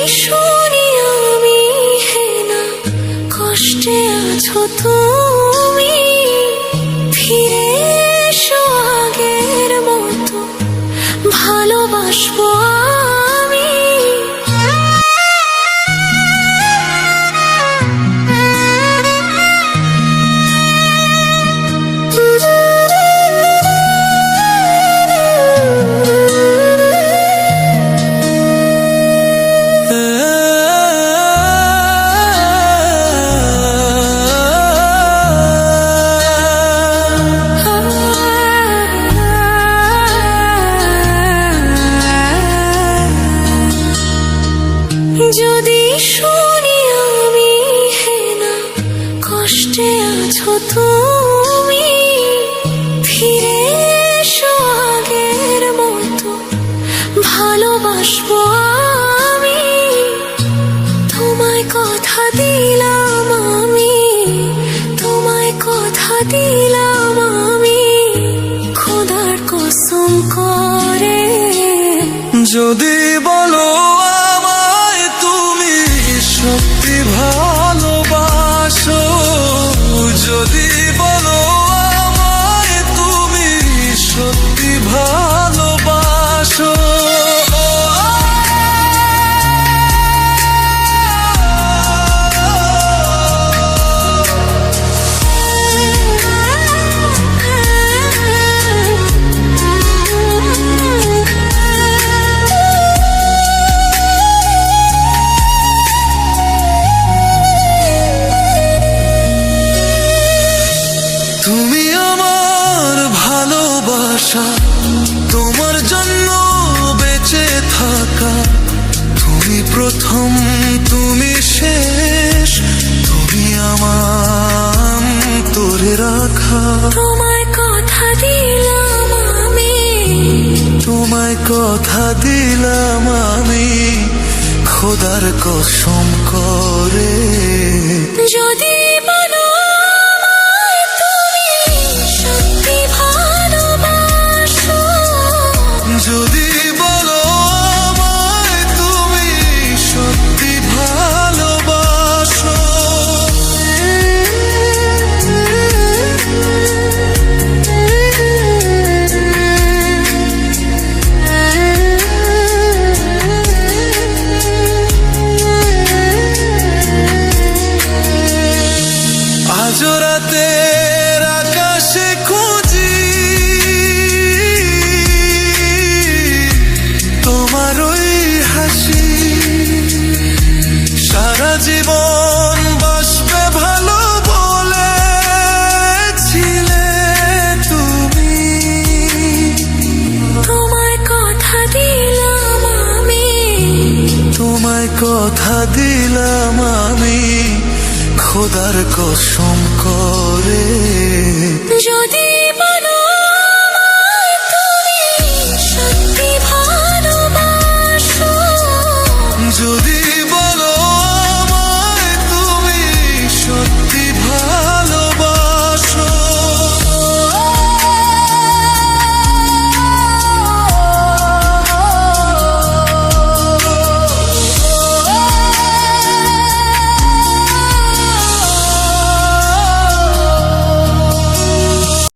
শুনি আমি হেনা কষ্টে আছো তুমি, ফিরে এসো আগের মতো ভালোবাসবো আমি। যদি শুনি আমি হেনা কষ্টে আছো তুমি, ফিরে এসো আগের মতো ভালোবাসবো আমি। তোমায় কথা দিলাম আমি, তোমায় কথা দিলাম আমি, খোদার কসম করে। যদি বলো আমায় তুমি সত্যি ভালোবাসো, যদি বলো আমায় তুমি সত্যি ভালোবাসো, তুমি আমার ভালোবাসা, তোমার জন্য বেঁচে থাকা, তুমি প্রথম তুমি শেষ, তুমি আমার তোরে রাখা। তোমায় কথা দিলাম আমি, তোমায় কথা দিলাম আমি, খোদার কসম করে। যদি বলো আমায় তুমি সত্যি ভালোবাসো, যদি বলো আমায় তুমি সত্যি ভালোবাসো, আজ রাতের আকাশে খুঁজি তোমার ওই হাসি, সারা জীবন বাসবে ভালো বলেছিলে তুমি। তোমায় কথা দিলাম আমি, তোমায় কথা দিলাম আমি, খোদার কসম করে। যদি